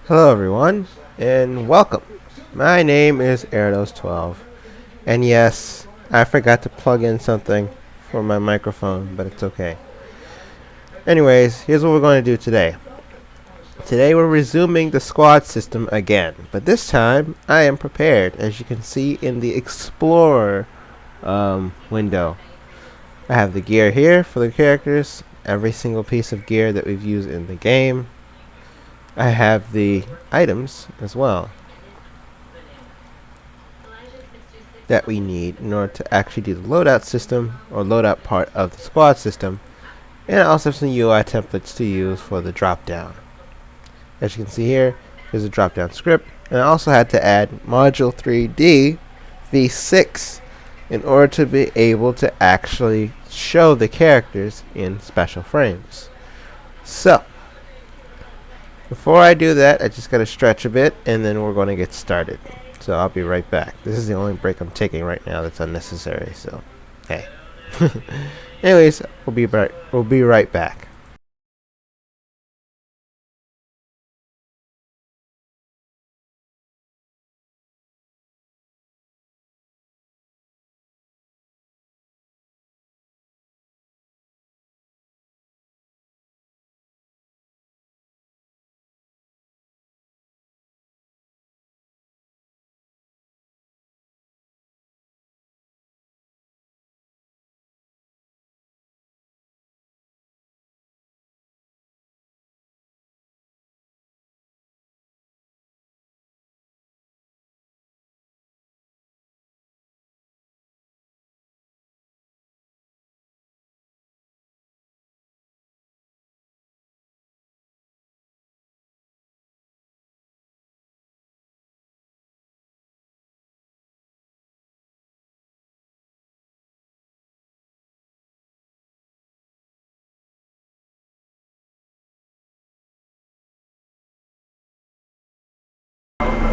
Hello everyone, and welcome. My name is Airdos12, and yes, I forgot to plug in something for my microphone, but it's okay. Anyways, here's what we're going to do today. Today we're resuming the squad system again, but this time I am prepared, as you can see in the Explorer window. I have the gear here for the characters, every single piece of gear that we've used in the game. I have the items as well that we need in order to actually do the loadout system or loadout part of the squad system, and I also have some UI templates to use for the drop down. As you can see here, there's a drop down script, and I also had to add module 3D v6 in order to be able to actually show the characters in special frames. So before I do that, I just gotta stretch a bit, and then we're gonna get started. So I'll be right back. This is the only break I'm taking right now that's unnecessary, so hey. Anyways, we'll be right back.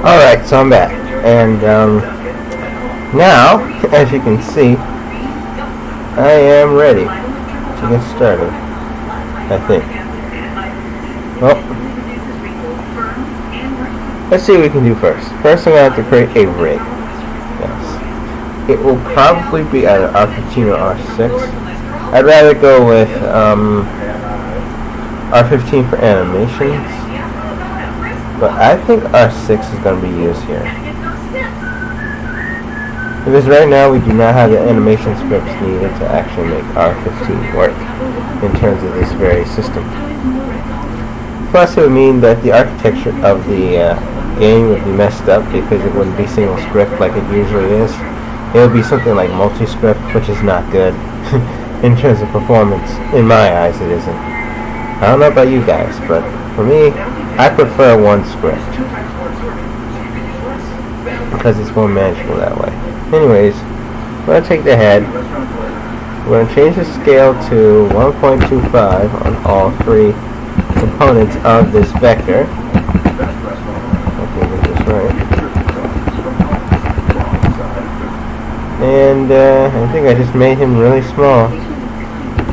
Alright, so I'm back. And now, as you can see, I am ready to get started, I think. Well, let's see what we can do first. First, I'm going to have to create a rig. Yes. It will probably be either R15 or R6. I'd rather go with R15 for animations, but I think R6 is going to be used here. Because right now we do not have the animation scripts needed to actually make R15 work in terms of this very system. Plus it would mean that the architecture of the game would be messed up because it wouldn't be single script like it usually is. It would be something like multi-script, which is not good in terms of performance. In my eyes it isn't. I don't know about you guys, but for me, I prefer one script because it's more manageable that way. Anyways, we're going to take the head. We're going to change the scale to 1.25 on all three components of this vector. Okay, get this right. And I think I just made him really small.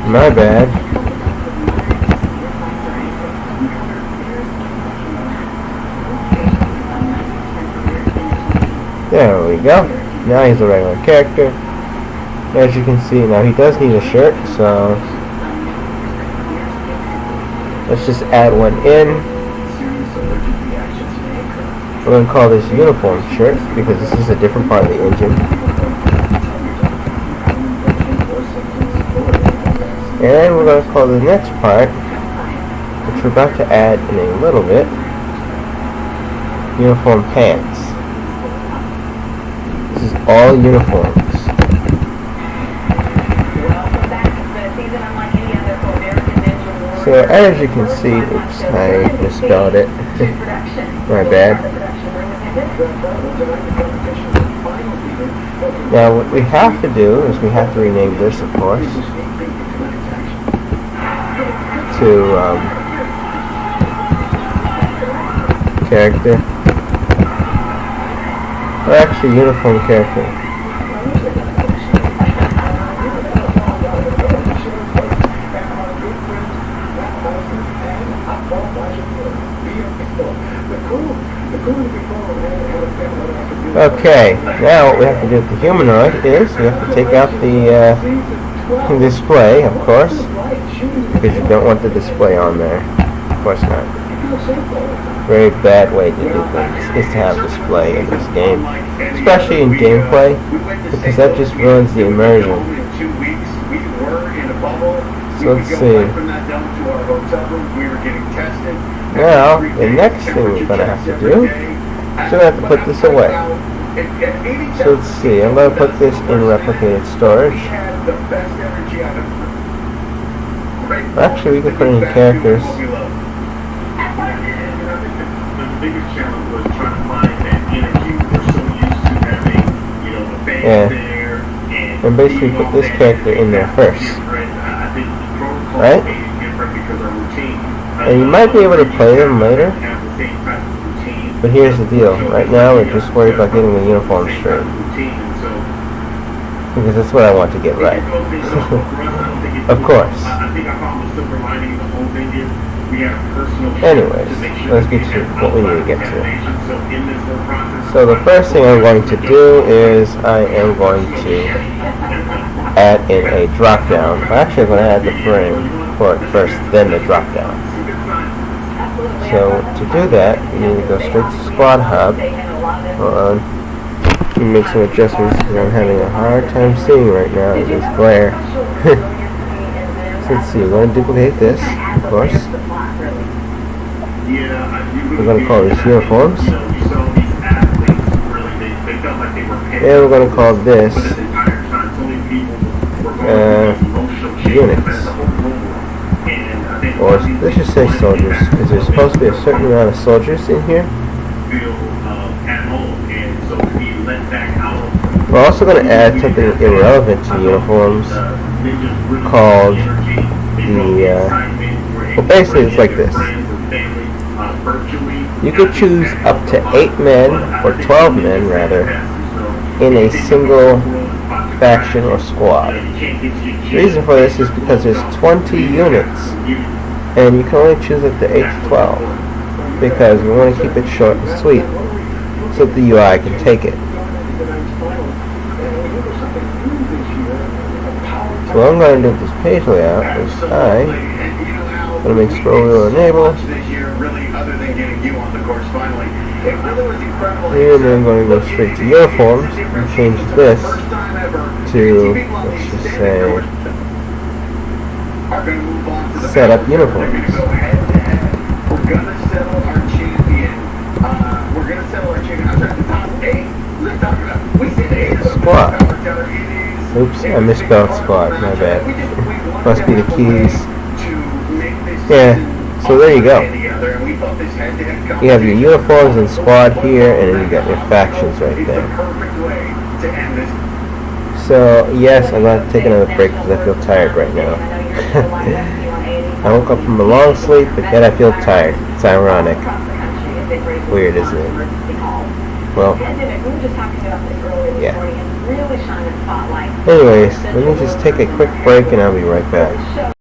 My bad. There we go. Now he's a regular character. As you can see, now he does need a shirt, so let's just add one in. We're going to call this uniform shirt because this is a different part of the engine. And we're going to call the next part, which we're about to add in a little bit, uniform pants. This is all uniforms. So as you can see, oops, I misspelled it. My bad. Now what we have to do is we have to rename this, of course, to character, or actually uniform character. Okay, now what we have to do with the humanoid is we have to take out the display, of course, because you don't want the display on there. Of course not. Very bad way to do things is to have display in this game, especially in gameplay, because that just ruins the immersion. So let's see. Now, the next thing we're going to have to do is we're going to have to put this away. So let's see, I'm going to put this in replicated storage. Actually, we can put it in characters. Yeah. And basically put this character in there first. Right? And you might be able to play them later. But here's the deal. Right now we're just worried about getting the uniform straight. Because that's what I want to get right. Of course. Anyways, let's get to what we need to get to. So the first thing I'm going to do is I am going to add in a drop down. Actually, I'm going to add the frame for it first, then the drop down. So to do that, you need to go straight to Squad Hub. Hold on. Let me make some adjustments because I'm having a hard time seeing right now in this glare. So let's see, we're going to duplicate this, of course. We're going to call this uniforms. And we're going to call this units. Or let's just say soldiers, because there's supposed to be a certain amount of soldiers in here. We're also going to add something irrelevant to uniforms called the, well basically it's like this. You could choose up to 8 men, or 12 men rather, in a single faction or squad. The reason for this is because there's 20 units, and you can only choose up to 8 to 12, because we want to keep it short and sweet, so that the UI can take it. So what I'm going to do with this page layout is I'm going to make scroll wheel enable, and then I'm going to go straight to uniforms and change this to, let's just say, set up uniforms. Squad. Oops, I misspelled squad, my bad. Must be the keys. Yeah, so there you go. You have your uniforms and squad here, and then you got your factions right there. So, yes, I'm going to take another break because I feel tired right now. I woke up from a long sleep, but yet I feel tired. It's ironic. Weird, isn't it? Well, yeah. Anyways, let me just take a quick break and I'll be right back.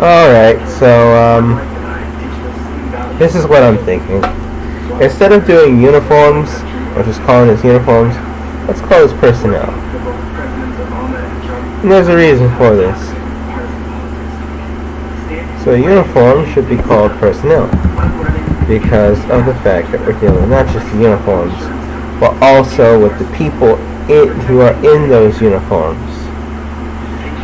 Alright, so this is what I'm thinking. Instead of doing uniforms, or just calling this uniforms, let's call this personnel. And there's a reason for this. So uniform should be called personnel, because of the fact that we're dealing not just the uniforms, but also with the people who are in those uniforms.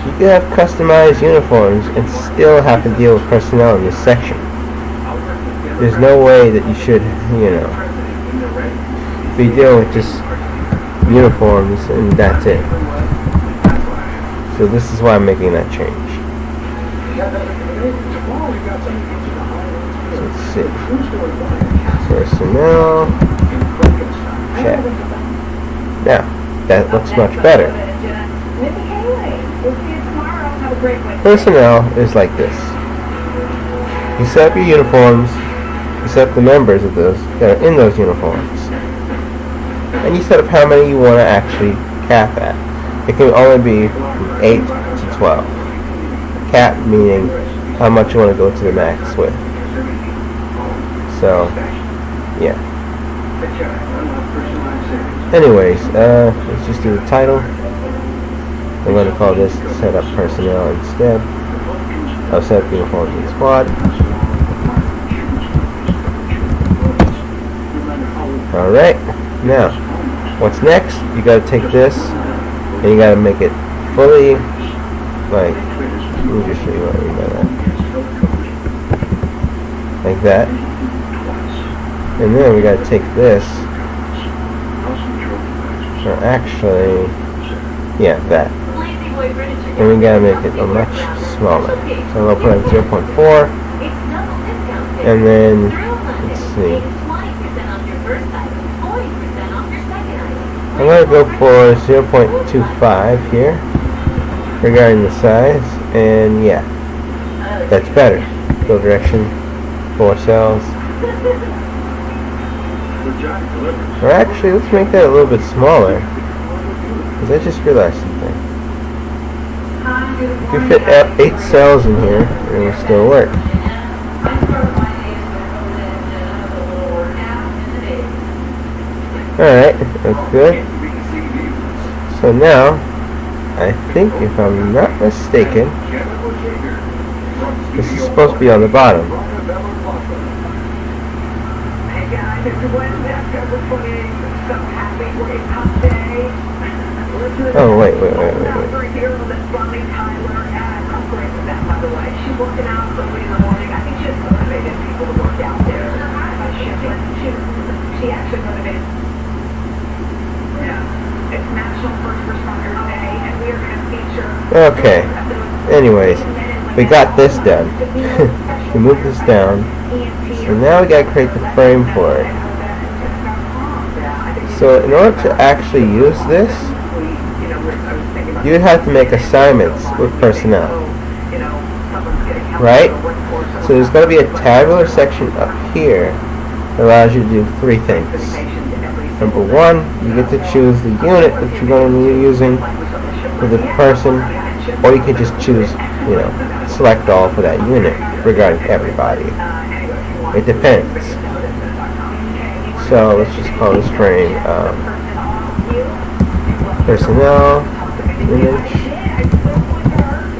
You can have customized uniforms and still have to deal with personnel in this section. There's no way that you should, be dealing with just uniforms and that's it. So this is why I'm making that change. So let's see. Personnel. Check. Now, that looks much better. Personnel is like this. You set up your uniforms, you set up the members of those that are in those uniforms, and you set up how many you want to actually cap at. It can only be from 8 to 12. Cap meaning how much you want to go to the max with. So, yeah. Anyways, let's just do the title. I'm going to call this set up personnel instead. I'll set up uniforms and squad. Alright, now, what's next? You gotta take this and you gotta make it fully, like, let me just show you what I mean by that. Like that. And then we gotta take this, or actually, yeah, that. And we gotta make it a much smaller. So I'm gonna put it at 0.4, and then, let's see. I'm going to go for 0.25 here regarding the size, and yeah, that's better. Fill direction, 4 cells. Or actually, let's make that a little bit smaller, because I just realized something. If you fit 8 cells in here, it will still work. Alright, that's good. So now, I think if I'm not mistaken, this is supposed to be on the bottom. Oh, wait. Okay, anyways, we got this done. We moved this down, so now we gotta create the frame for it. So in order to actually use this, you would have to make assignments with personnel, right? So there's going to be a tabular section up here that allows you to do 3 things. Number 1, you get to choose the unit that you're going to be using for the person, or you can just choose, select all for that unit regarding everybody. It depends. So let's just call this frame personnel image,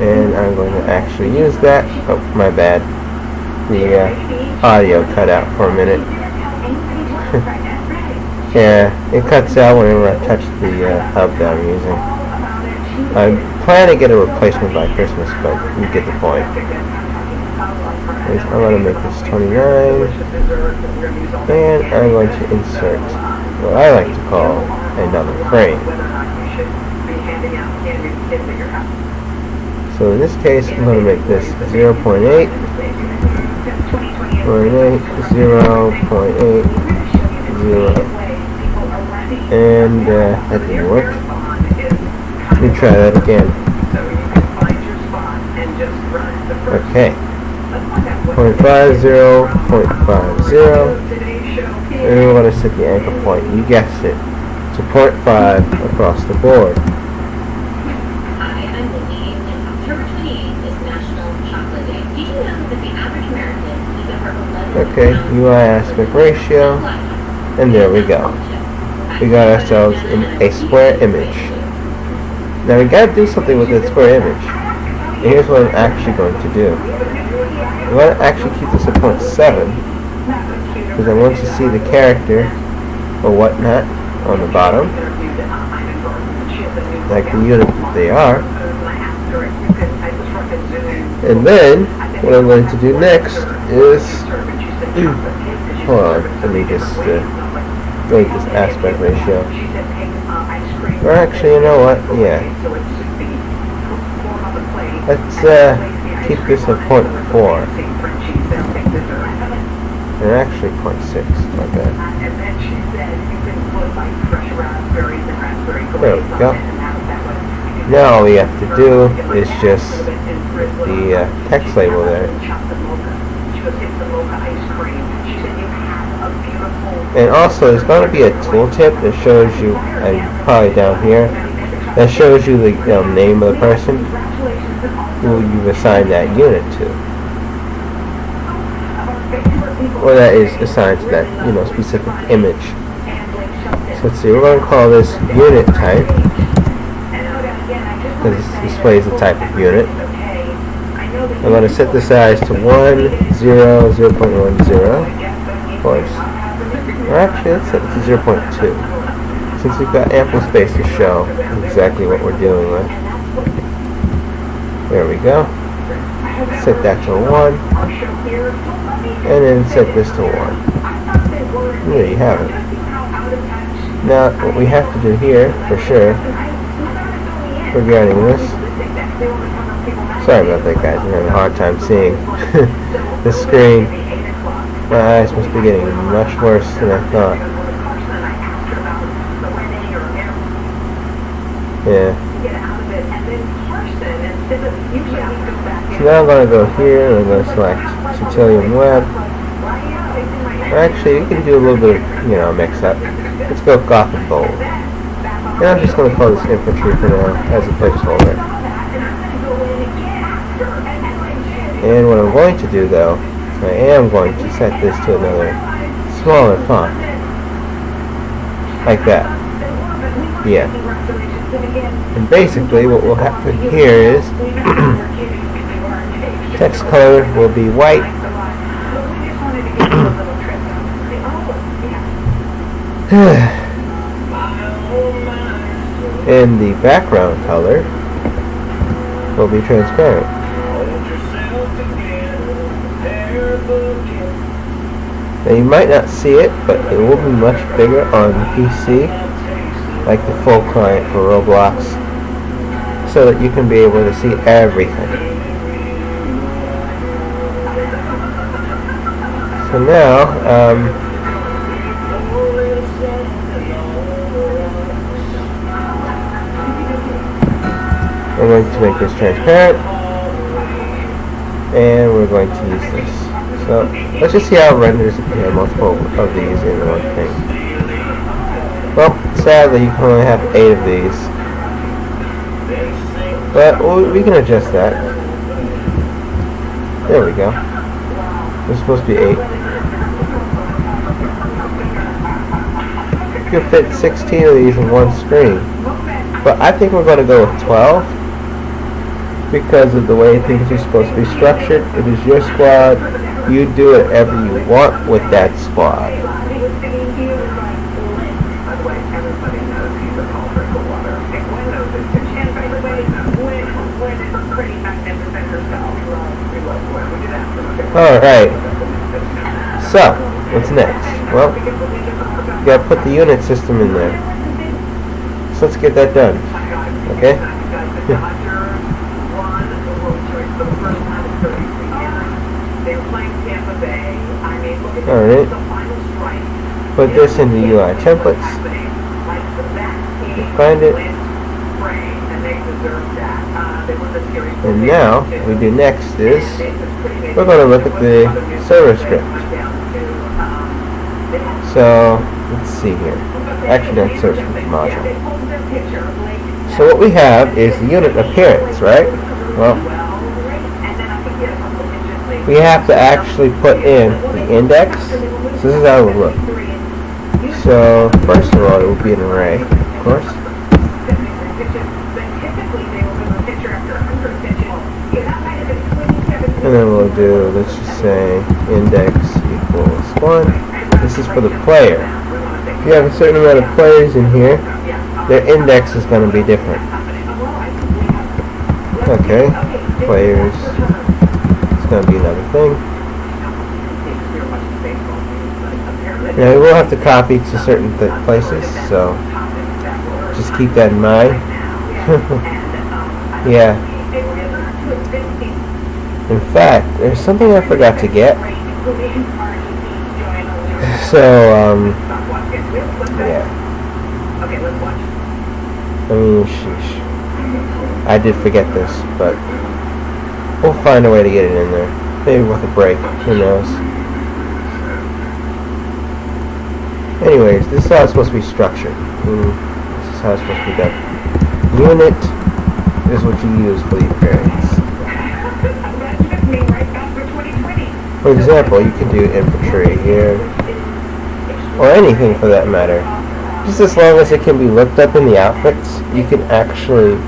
and I'm going to actually use that. Oh, my bad. The audio cut out for a minute. Yeah, it cuts out whenever I touch the hub that I'm using. I plan to get a replacement by Christmas, but you get the point. I'm going to make this 29, and I'm going to insert what I like to call another frame. So in this case, I'm going to make this 0.8, 0.8, 0.8, 0. And that didn't work. Let me try that again. Okay. 0.50, 0.50. And we want to set the anchor point. You guessed it. To 0.5 across the board. Okay, UI aspect ratio, and there we go. We got ourselves a square image. Now we gotta do something with that square image. And here's what I'm actually going to do. I'm going to actually keep this at 0.7 because I want to see the character or whatnot on the bottom, like the unit that they are. And then what I'm going to do next is hold on, let me just rate this aspect ratio. Or actually, you know what? Yeah. Let's keep this at 0.4. And actually 0.6, my bad. There we go. Now all we have to do is just the text label there. And also, there's going to be a tooltip that shows you, probably down here, that shows you the name of the person who you've assigned that unit to, or that is assigned to that specific image. So let's see, we're going to call this unit type because this displays the type of unit. I'm going to set the size to 0.10, of course. Or actually, let's set it to 0.2, since we've got ample space to show exactly what we're dealing with. There we go. Set that to 1, and then set this to 1. And there you have it. Now, what we have to do here, for sure, regarding this, sorry about that, guys, I'm having a hard time seeing the screen. My eyes must be getting much worse than I thought. Yeah. So now I'm going to go here and I'm going to select Cetilium Web. Or actually, you can do a little bit of, mix up. Let's go Gothic Bold. And I'm just going to call this Infantry for now as a placeholder. And what I'm going to do though, I am going to set this to another smaller font. Like that. Yeah. And basically what will happen here is text color will be white. And the background color will be transparent. Now you might not see it, but it will be much bigger on PC, like the full client for Roblox, so that you can be able to see everything. So now, we're going to make this transparent, and we're going to use this. So let's just see how it renders if you have multiple of these in one thing. Well, sadly you can only have 8 of these, but we can adjust that. There we go. There's supposed to be 8. You can fit 16 of these in one screen, but I think we're going to go with 12 because of the way things are supposed to be structured. It is your squad. You do whatever you want with that squad. Alright. So, what's next? Well, you gotta put the unit system in there. So let's get that done. Okay? Alright, put this in the UI templates, you find it, and now what we do next is we're going to look at the server script. So let's see here, actually not server script, module. So what we have is the unit appearance, right? Well, we have to actually put in the index. So this is how it would look. So first of all, it will be an array, of course. And then we'll do, let's just say, index equals 1. This is for the player. If you have a certain amount of players in here, their index is going to be different. Okay, players, it's going to be another thing. Now we will have to copy to certain places, so just keep that in mind. Yeah. In fact, there's something I forgot to get. So, yeah. I mean, sheesh. I did forget this, but we'll find a way to get it in there. Maybe with a break, who knows. Anyways, this is how it's supposed to be structured. This is how it's supposed to be done. Unit is what you use for the variants. For example, you can do infantry here, or anything for that matter. Just as long as it can be looked up in the outfits, you can actually,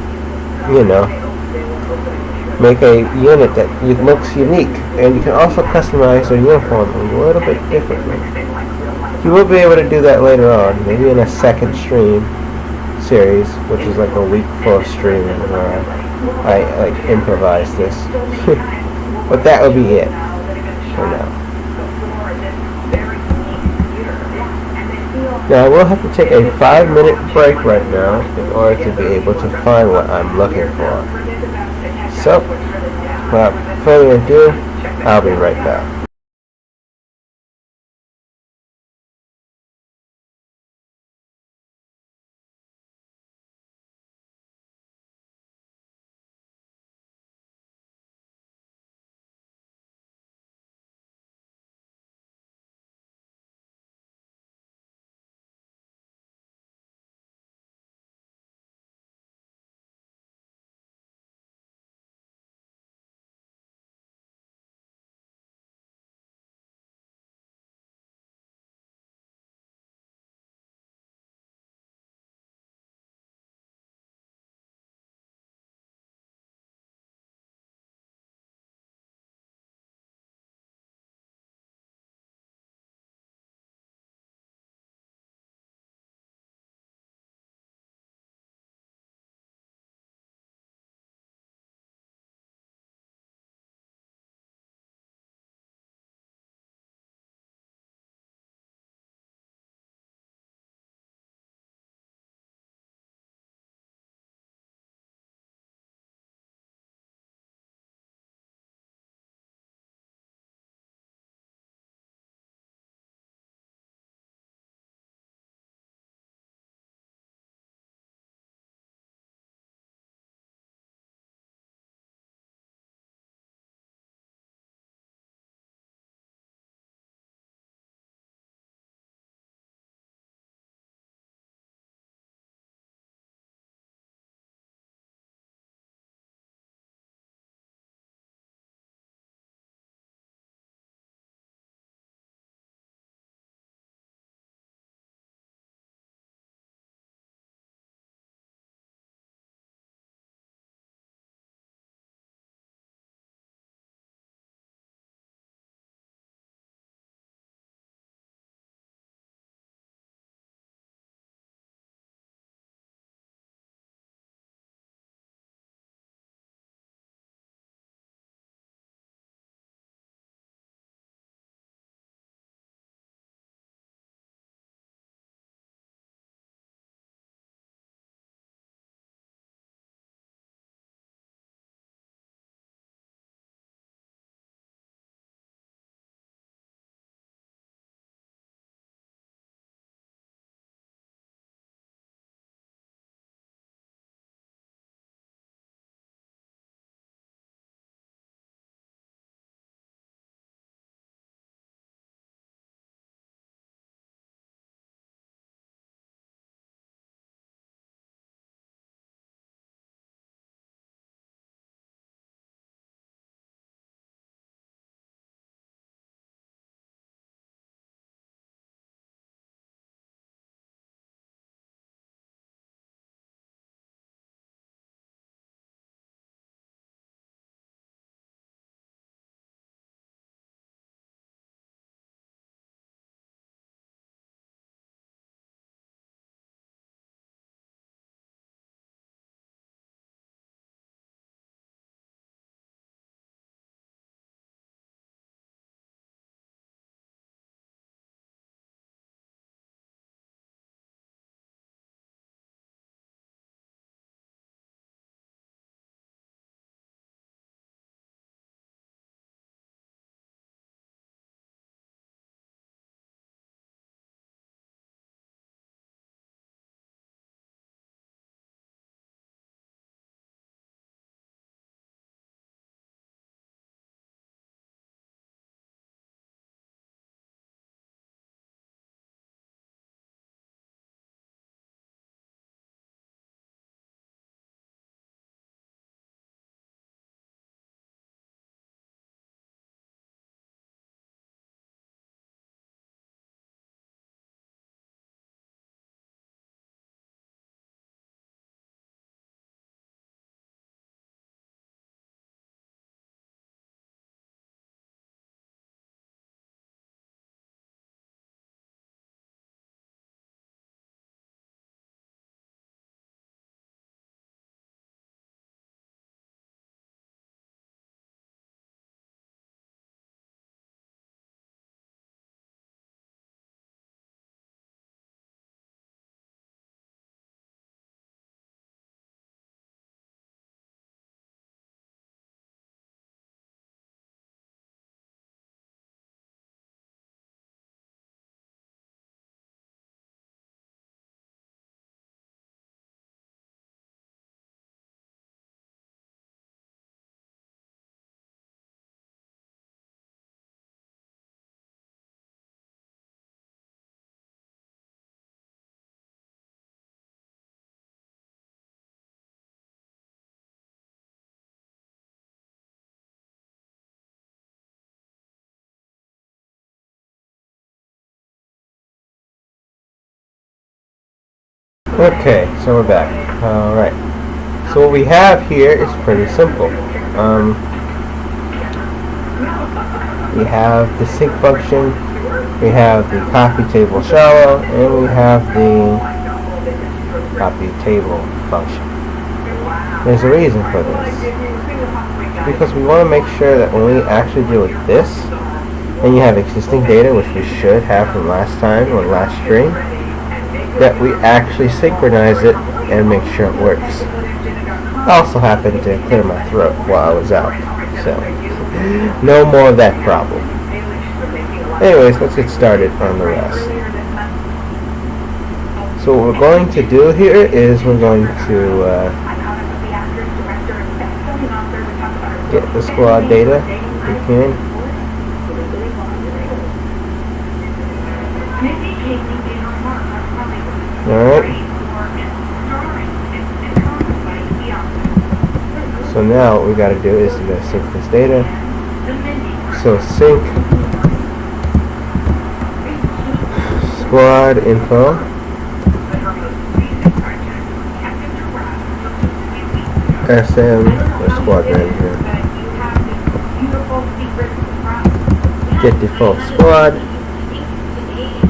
you know, make a unit that looks unique. And you can also customize their uniform a little bit differently. You will be able to do that later on, maybe in a second stream series, which is like a week full of streaming where I like improvise this. But that would be it for now. Now I will have to take a 5-minute break right now in order to be able to find what I'm looking for. So, without further ado, I'll be right back. Okay, so we're back. Alright. So what we have here is pretty simple. We have the sync function, we have the copy table shallow, and we have the copy table function. There's a reason for this. Because we want to make sure that when we actually deal with this, and you have existing data, which we should have from last time or last stream, that we actually synchronize it and make sure it works. I also happened to clear my throat while I was out, so no more of that problem. Anyways, let's get started on the rest. So what we're going to do here is we're going to get the squad data if we can. Alright. So now what we gotta do is we gotta sync this data. So sync squad info SM or squad manager. Get default squad,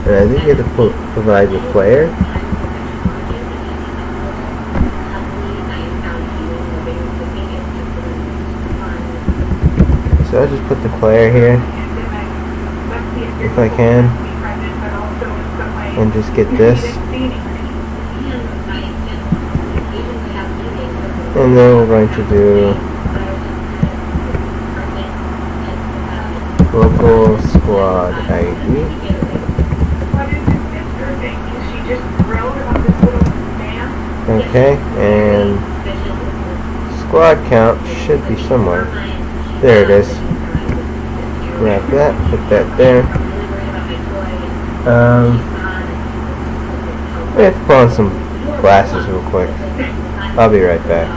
and I think you have to provide the player. So I'll just put the player here if I can, and just get this, and then we're going to do local squad ID. Okay, and squad count should be somewhere. There it is. Grab that, put that there. I have to put on some glasses real quick. I'll be right back.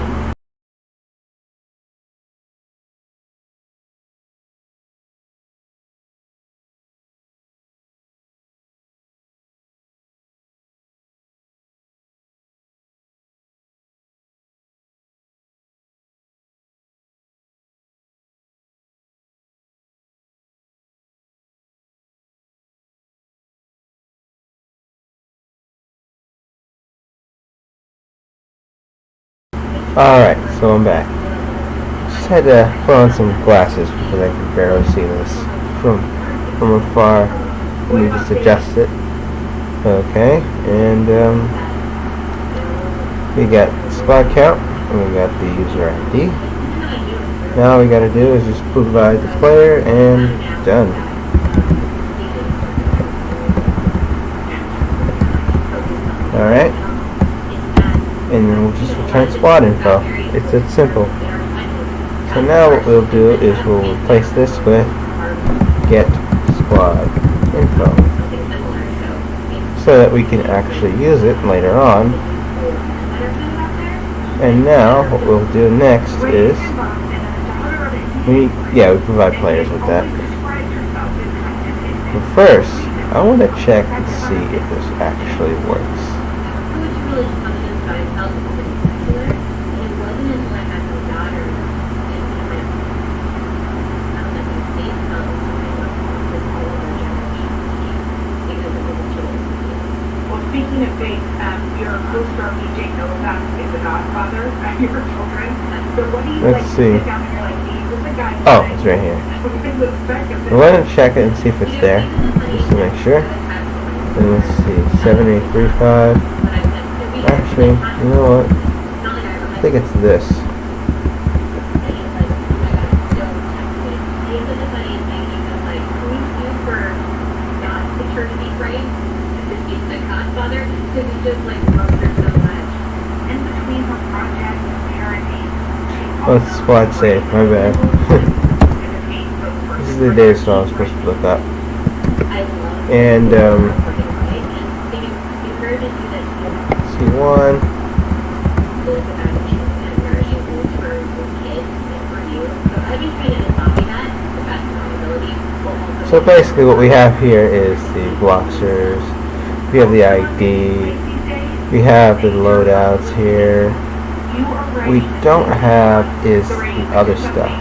Alright, so I'm back. Just had to put on some glasses because I can barely see this from afar. Let me just adjust it. Okay, and we got squad count, and we got the user ID. Now all we gotta do is just provide the player, and done. Alright. And then we'll just return squad info. It's that simple. So now what we'll do is we'll replace this with get squad info, so that we can actually use it later on. And now what we'll do next is we provide players with that. But first, I want to check and see if this actually works. Speaking of faith, your co-star BJ Novak is the godfather of your children. So what do you Let's see. sit down and you're like, hey, this is the guy. Oh, it's right here. I'm going to check it and see if it's there, just to make sure. And let's see, 7835. Actually, you know what? I think it's this. Oh, it's squad safe, my bad. This is the data store I was supposed to look up. And, C1. So basically what we have here is the blockers, we have the ID, We have the loadouts here. We don't have is the other stuff.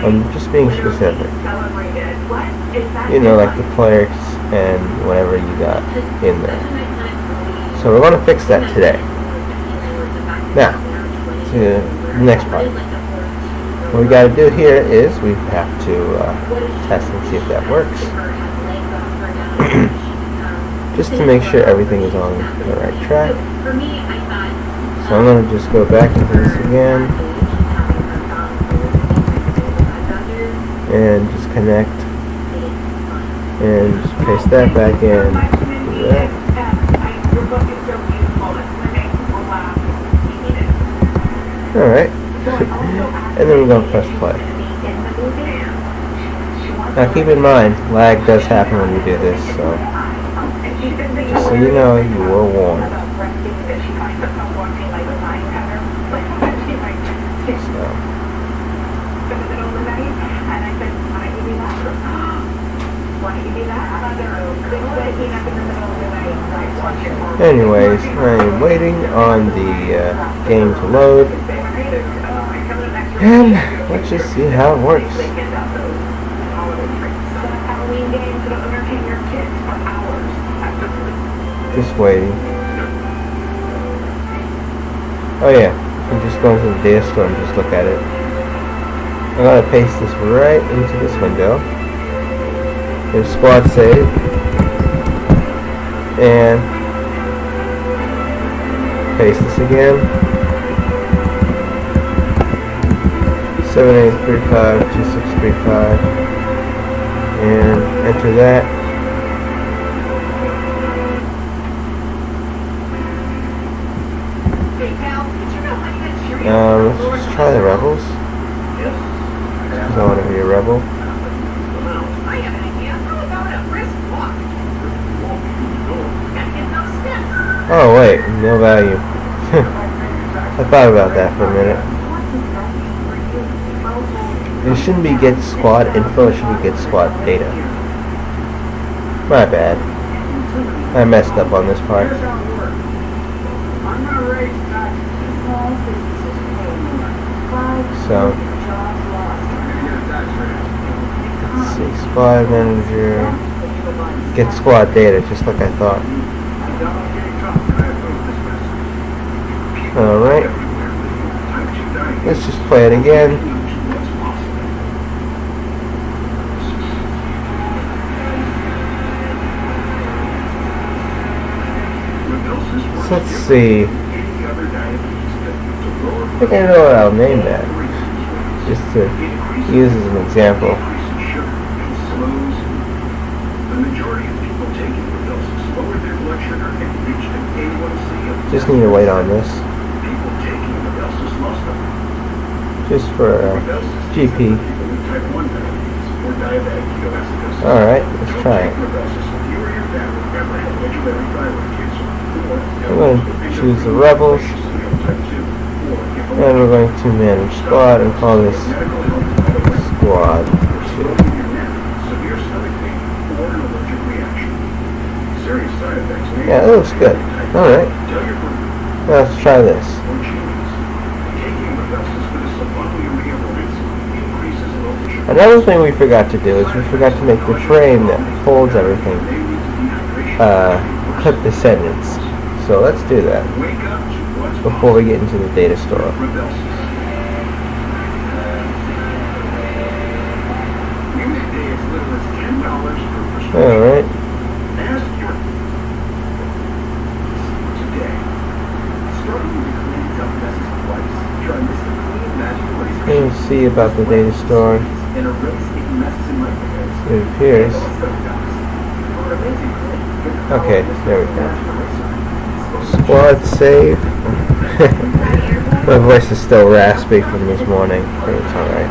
I'm just being specific. You know, like the clerics and whatever you got in there. So we're going to fix that today. Now, to the next part. What we got to do here is we have to test and see if that works. Just to make sure everything is on the right track. So I'm going to just go back into this again and just connect and just paste that back in. Do that. Alright. And then we're going to press play. Now keep in mind, lag does happen when you do this, so just so you know, you were warned. Anyways, I'm waiting on the game to load, and let's just see how it works. Just waiting. Oh yeah, I'm just going to the data store and just look at it. I'm going to paste this right into this window. There's squad save, and paste this again. 78352635, and enter that. Let's just try the rebels. Because I want to be a rebel. Oh wait, no value. I thought about that for a minute. It shouldn't be get squad info, it should be get squad data. My bad. I messed up on this part. So, let's see, squad manager, get squad data, just like I thought. Alright, let's just play it again. So let's see. I think I know what I'll name that, just to use as an example. Just need to wait on this. Just for GP. Alright, let's try it. I'm going to choose the rebels. And we're going to manage squad and call this squad 2. Yeah, that looks good. Alright. Now let's try this. Another thing we forgot to do is we forgot to make the frame that holds everything clip descendants. So let's do that before we get into the data store. Alright. Let's see about the data store. It appears. Okay, there we go. Squad save. My voice is still raspy from this morning, but it's alright.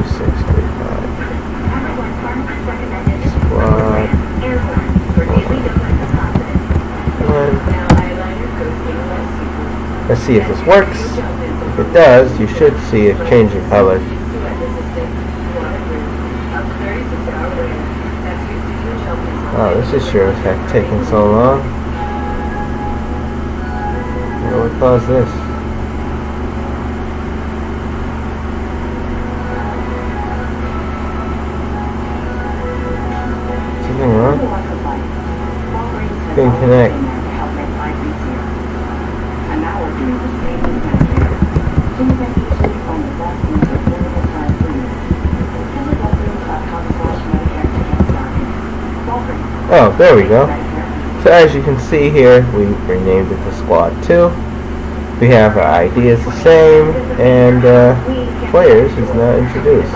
635. Squad. Let's see if this works. If it does, you should see a change in color. Oh, this is sure as heck taking so long. What caused this? Something wrong? Couldn't connect. Oh, there we go. So as you can see here, we renamed it to Squad 2. We have our ID is the same, and players is now introduced.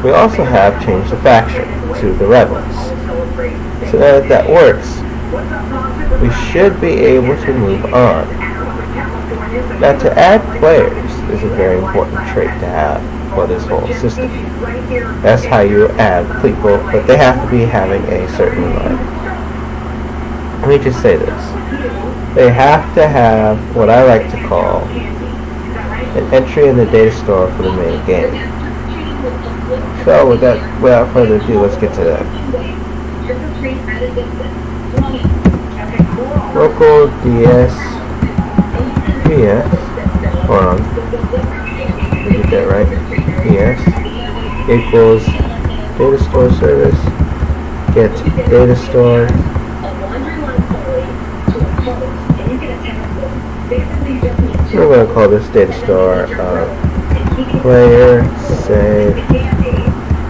We also have changed the faction to the Rebels. So now that that works, we should be able to move on. Now to add players is a very important trait to have for this whole system. That's how you add people, but they have to be having a certain line. Let me just say this. They have to have what I like to call an entry in the data store for the main game. So without further ado, let's get to that. Local DS PS. Hold on. Let me get that right. PS equals data store service. Get data store. We're going to call this data store player save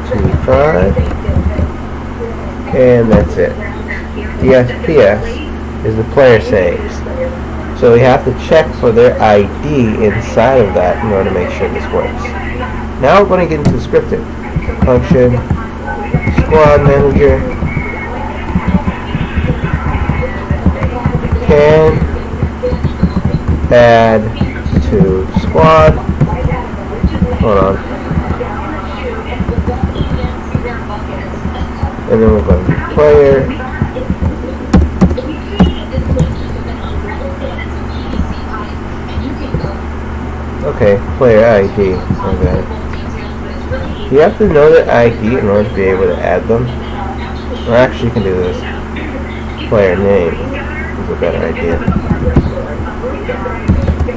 G5, and that's it. DSPS is the player saves. So we have to check for their ID inside of that in order to make sure this works. Now we're going to get into the scripting function. Squad manager can add to squad. Hold on. And then we're going to player. Okay, player ID. Okay. You have to know the ID in order to be able to add them. Or actually, you can do this. Player name is a better idea.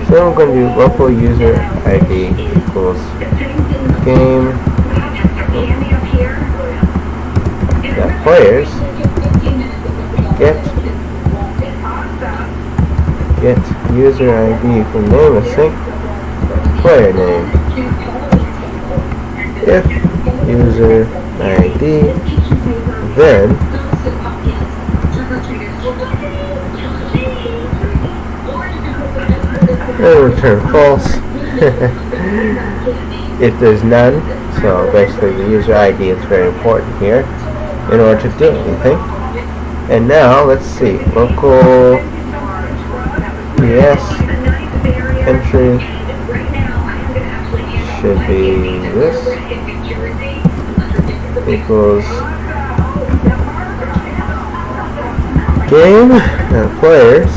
So I'm going to do local user ID equals game players get user ID from name async player name. If user ID, then and return false if there's none. So basically the user ID is very important here in order to do anything. And now let's see, local PS entry should be this equals game and players.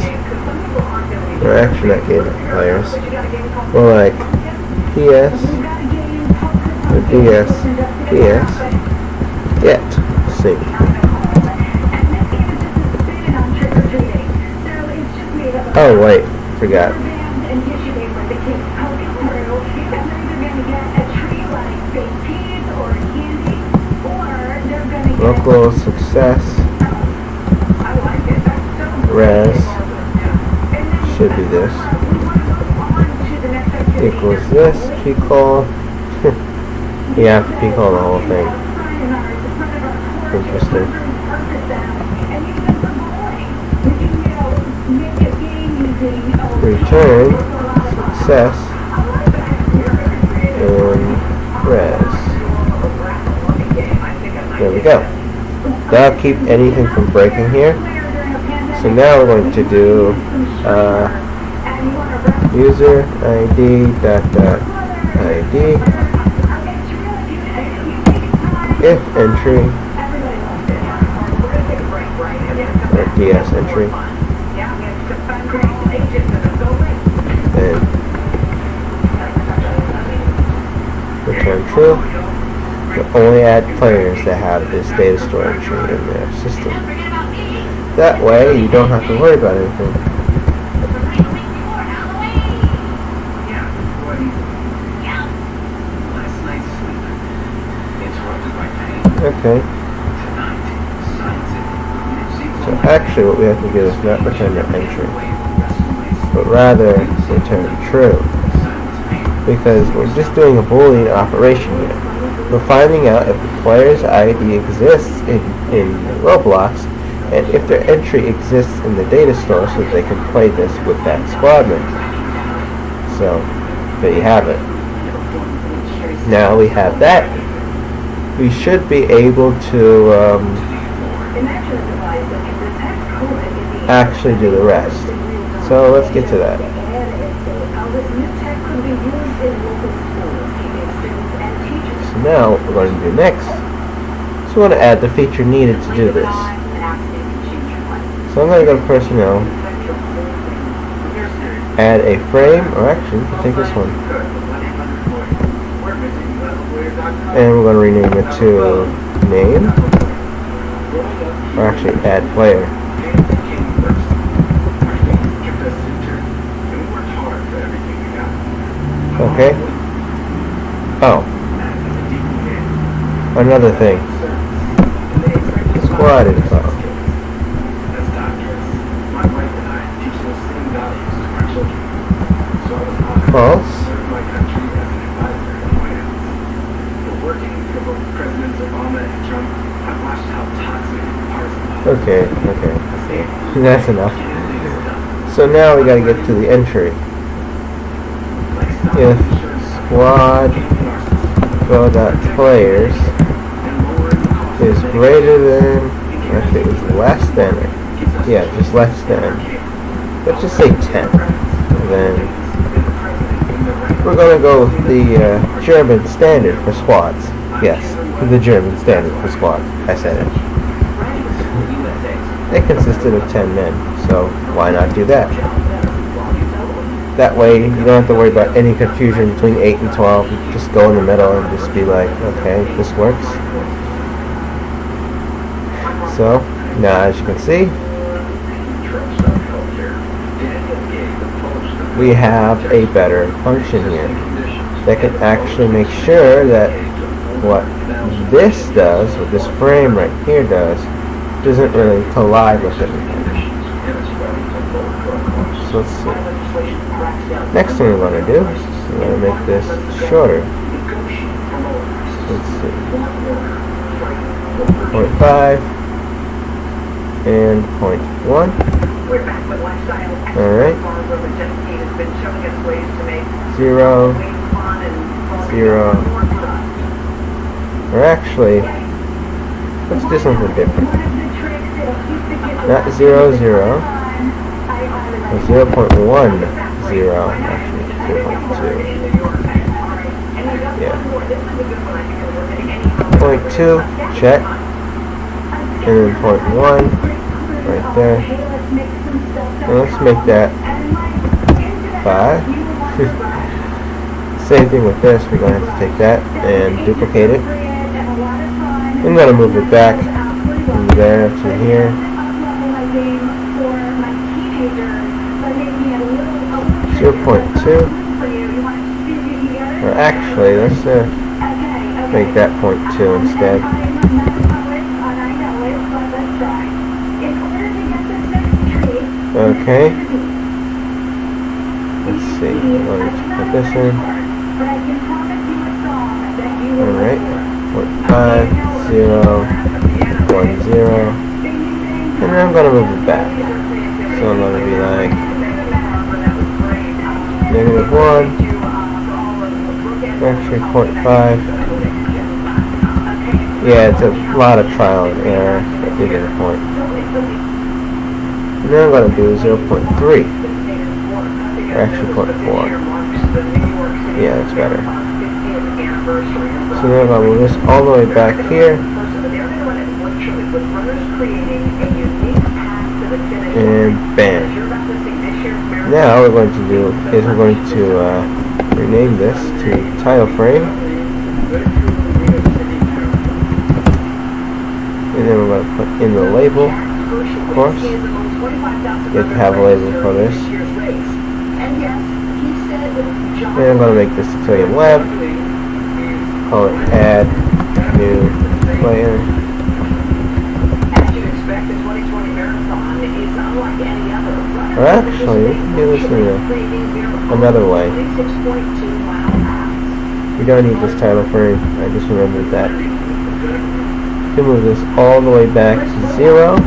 Or actually not game and players. More like PS or DS PS get sync. Oh wait, forgot. Local success res should be this equals this key call. You have to key call the whole thing. Interesting. Return success in res. There we go. That'll keep anything from breaking here. So now we're going to do user ID .ID if entry or DS entry and return true. can only add players that have this data store entry in their system. That way, you don't have to worry about anything. Okay. So actually what we have to do is not return the entry, but rather return true. Because we're just doing a Boolean operation here. We're finding out if the player's ID exists in Roblox, and if their entry exists in the data store so that they can play this with that squadman. So, there you have it. Now we have that. We should be able to actually do the rest. So let's get to that. So now what we're going to do next is we want to add the feature needed to do this. So I'm going to go to personnel, add a frame, or actually we can take this one, and we're going to rename it to name, or actually add player. Okay. Oh. Another thing. Squad info. False. Okay. That's enough. So now we gotta get to the entry. If squad.players is greater than, actually it's less than, yeah, just less than, let's just say 10, then we're going to go with the German standard for squads. Yes, the German standard for squads. I said it. It consisted of 10 men, so why not do that? That way, you don't have to worry about any confusion between 8 and 12. You just go in the middle and just be like, okay, this works. So, now as you can see, we have a better function here that can actually make sure that what this does, what this frame right here does, doesn't really collide with anything. So let's see. Next thing we're going to do is we're going to make this shorter. Let's see. 0.5 and 0.1. Alright. 0, 0. Or actually, let's do something different. Not 0, 0. 0.10, actually 0.2. Yeah. 0.2, check. And then 0.1, right there. And let's make that 5. Same thing with this, we're going to have to take that and duplicate it. I'm going to move it back from there to here. 0.2, or actually, let's make that 0.2 instead. Okay. Let's see. Let's put this in. Alright. 0.5, 0, 1, 0. And then I'm going to move it back. So I'm going to be like -1, actually 0.5. Yeah, it's a lot of trial and error, but you get the point. And then I'm going to do 0.3, or actually 0.4. Yeah, that's better. So then I'm going to move this all the way back here. And bam. Now what we're going to do is we're going to rename this to title frame. And then we're going to put in the label, of course. You have to have a label for this. And I'm going to make this Civilian Web. Call it add new player. Or actually, we can do this in another way. We don't need this title frame. I just remembered that. We can move this all the way back to 0.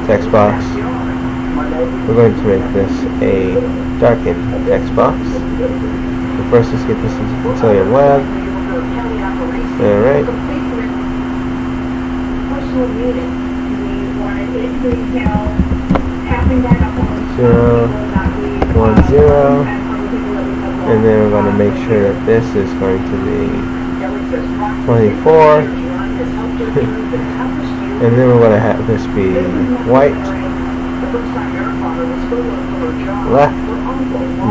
Text box. We're going to make this a darkened text box. So first, let's get this into Civilian Web. Alright. 0, 1, 0. And then we're going to make sure that this is going to be 24. And then we're going to have this be white, left,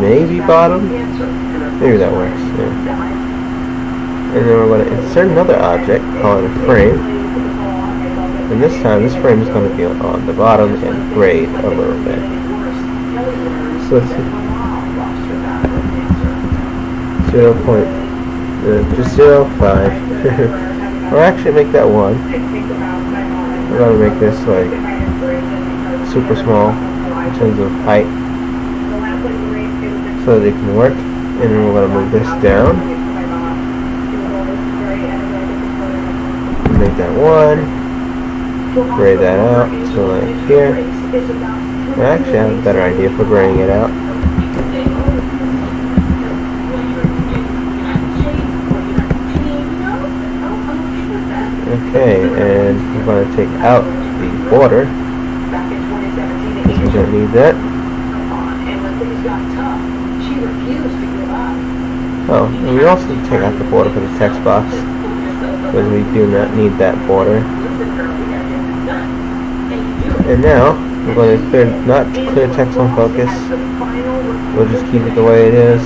maybe bottom. Maybe that works. Yeah. And then we're going to insert another object, call it a frame. And this time, this frame is going to be on the bottom and grade a little bit. So let's see. 0.05. Or actually make that 1. We're going to make this like super small in terms of height so that it can work. And then we're going to move this down. Make that 1. Grade that out. So like here. Actually, I have a better idea for grading it out. Okay, and we're going to take out the border, because we don't need that. Oh, and we also take out the border for the text box, because we do not need that border. And now, we're going to not clear text on focus. We'll just keep it the way it is.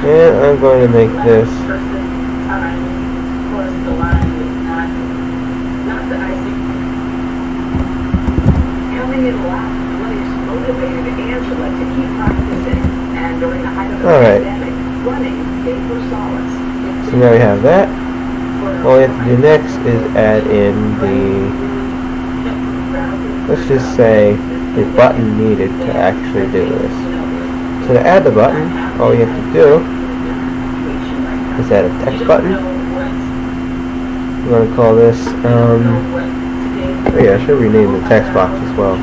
And I'm going to make this alright. So now we have that. All we have to do next is add in the, let's just say, the button needed to actually do this. So to add the button, all we have to do is add a text button. We're going to call this, oh yeah, I should rename the text box as well.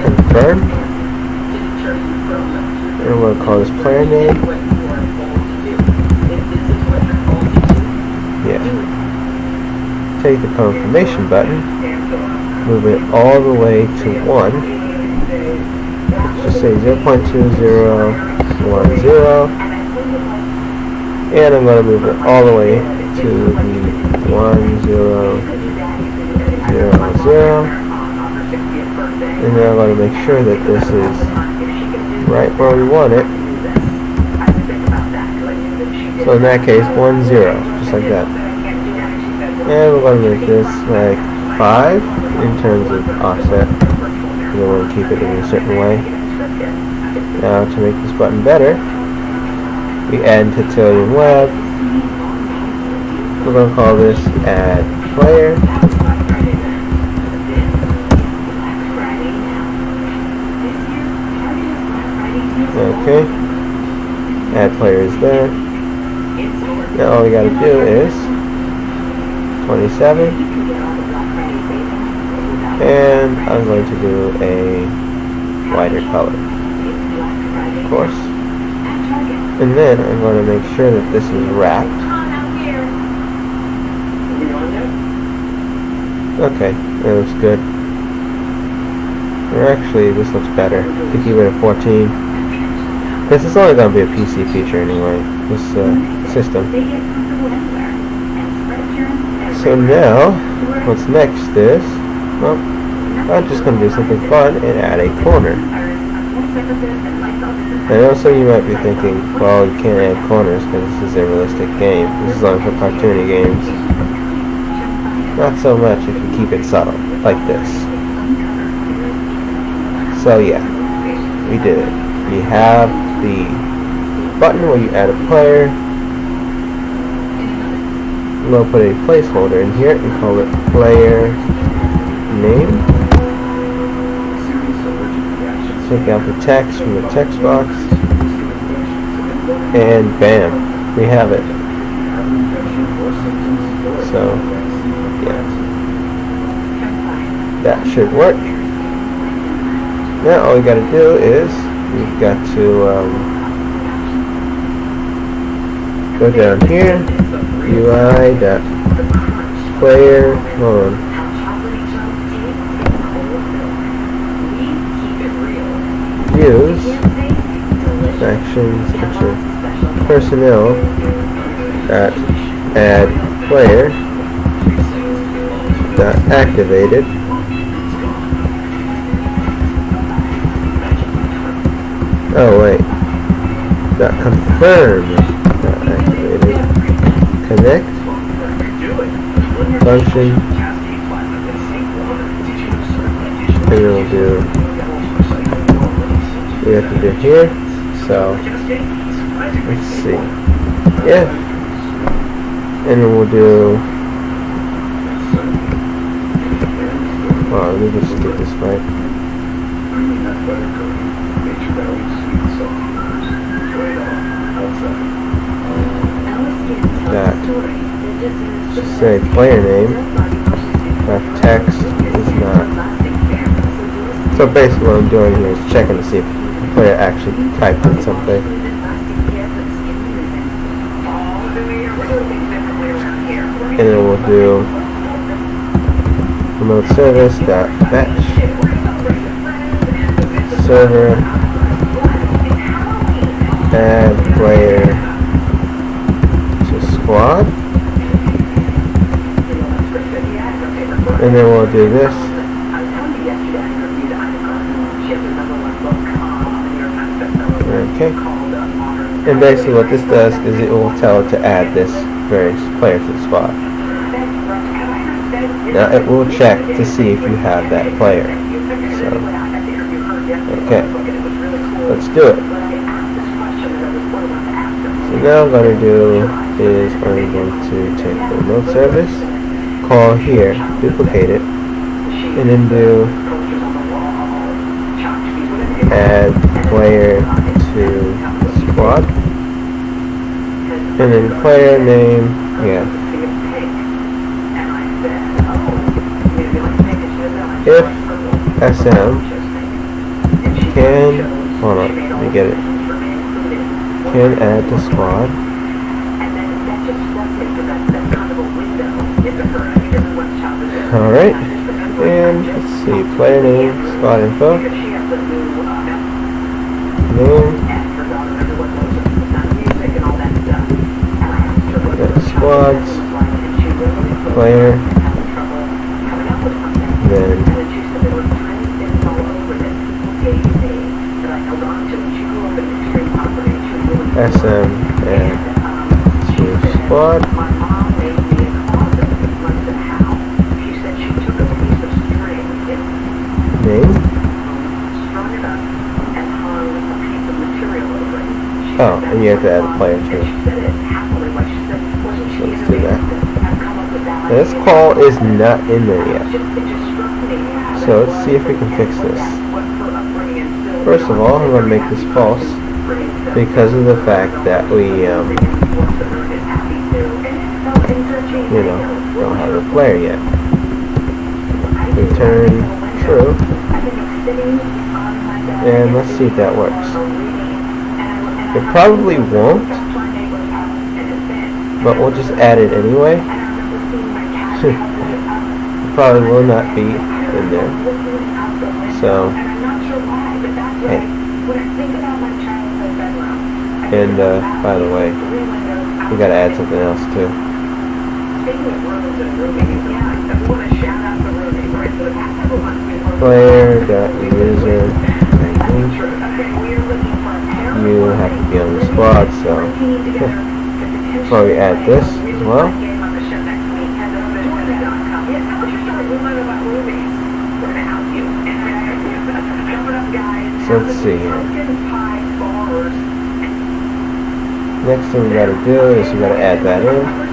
Confirm. And we're going to call this player name. Yeah. Take the confirmation button, move it all the way to 1. Let's just say 0.2010. And I'm going to move it all the way to the 1000. And then I'm going to make sure that this is right where we want it. So in that case, 10, just like that. And we're going to make this like 5 in terms of offset. We want to keep it in a certain way. Now to make this button better, we add into Civilian Web. We're going to call this add player. Okay, add player is there. Now all we got to do is 27, and I'm going to do a wider color, of course. And then I'm going to make sure that this is wrapped. Okay, that looks good. Or actually, this looks better. To keep it at 14. This is only going to be a PC feature anyway, this system. So now, what's next is, well, I'm just going to do something fun and add a corner. I know some of you might be thinking, well, you can't add corners because this is a realistic game. This is only for cartoony games. Not so much if you keep it subtle, like this. So yeah, we did it. You have the button where you add a player. We'll put a placeholder in here and call it player name. Take out the text from the text box, and bam, we have it. So, yeah, that should work. Now all we got to do is we've got to go down here, UI.player. Hold on. Use actions enter personnel at add player dot activated dot confirm dot activated connect function, and then we'll do we have to do here. So let's see. Yeah. And then we'll do let me just get this right. That just say player name. That text is not. So basically what I'm doing here is checking to see if the player actually typed in something. And then we'll do remote service dot fetch server add player to squad, and then we'll do this. Okay, and basically what this does is it will tell it to add this various player to the squad. Now it will check to see if you have that player. So, okay, let's do it. So now what I'm going to do is I'm going to take the remote service, call here, duplicate it, and then do add player to squad, and then player name, yeah. If SM can, hold on, let me get it, can add to squad, alright, and let's see, player name, squad info, name, squads, player, then SM and to squad, name, oh, and you have to add a player too. So let's do that. Now this call is not in there yet. So let's see if we can fix this. First of all, I'm going to make this false because of the fact that we, don't have a player yet. Return true. And let's see if that works. It probably won't, but we'll just add it anyway. It probably will not be in there. So, hey. And by the way, we gotta add something else too. Player.user you have to be on the squad, so before we add this as well. So let's see here. Next thing we gotta do is we gotta add that in.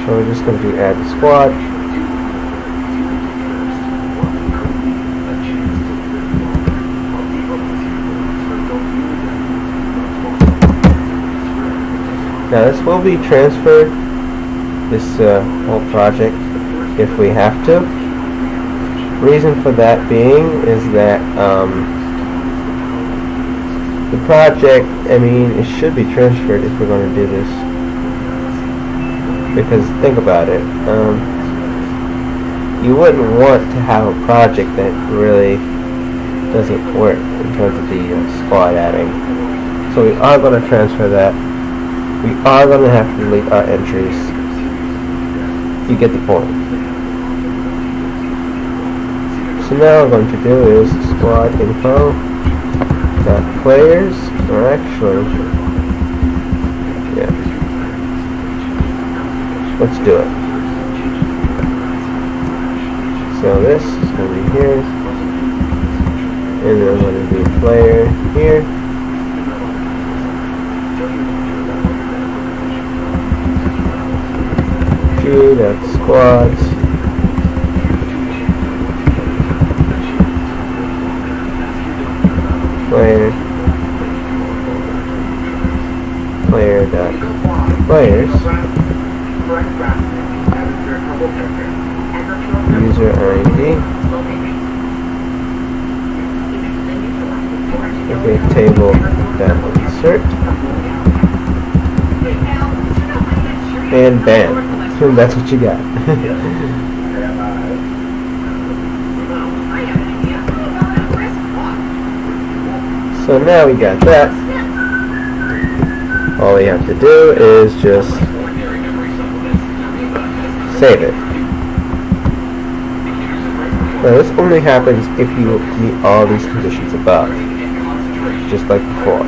So we're just going to do add the squad. Now this will be transferred, this whole project, if we have to. Reason for that being is that the project, I mean, it should be transferred if we're going to do this. Because think about it, you wouldn't want to have a project that really doesn't work in terms of the squad adding. So we are going to transfer that. We are going to have to delete our entries. You get the point. So now what we're going to do is squad info dot players, or actually, yeah. Let's do it. So this is going to be here, and then I'm going to do player here. Q, that's squads. Player dot players. User ID. Okay, table dot insert. And bam. That's what you got. So now we got that. All we have to do is just save it. Now this only happens if you meet all these conditions above, just like before.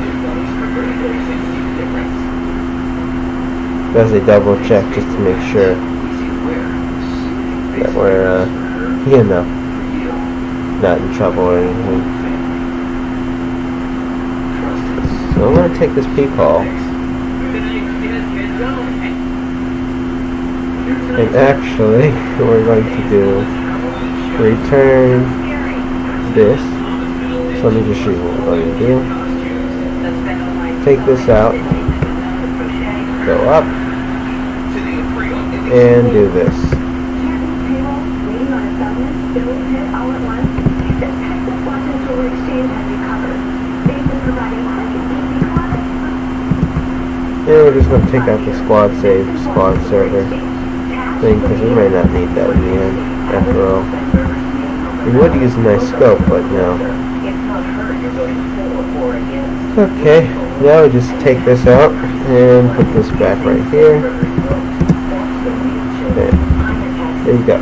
As a double check just to make sure that we're, you know, not in trouble or anything. So I'm going to take this peephole and actually we're going to do return this. So let me just show you what we're going to do. Take this out, go up, and do this. And we're just going to take out the squad save, squad server thing, because we might not need that in the end, after all. We would use a nice scope, but no. Okay, now we just take this out and put this back right here. There you go.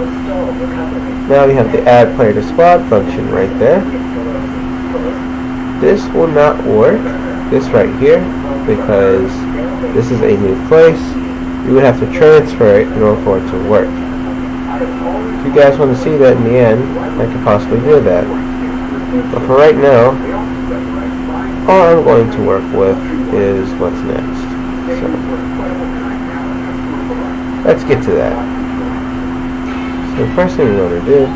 Now we have the add player to squad function right there. This will not work, this right here, because this is a new place. You would have to transfer it in order for it to work. If you guys want to see that in the end, I could possibly do that. But for right now, all I'm going to work with is what's next. So, let's get to that. So the first thing we're going to do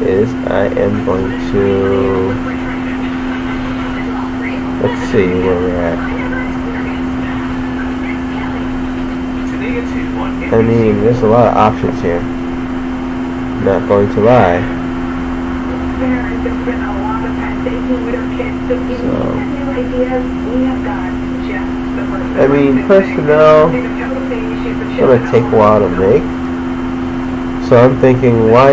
is I am going to, let's see where we're at. I mean, there's a lot of options here. Not going to lie. So, I mean, personnel is going to take a while to make. So I'm thinking, why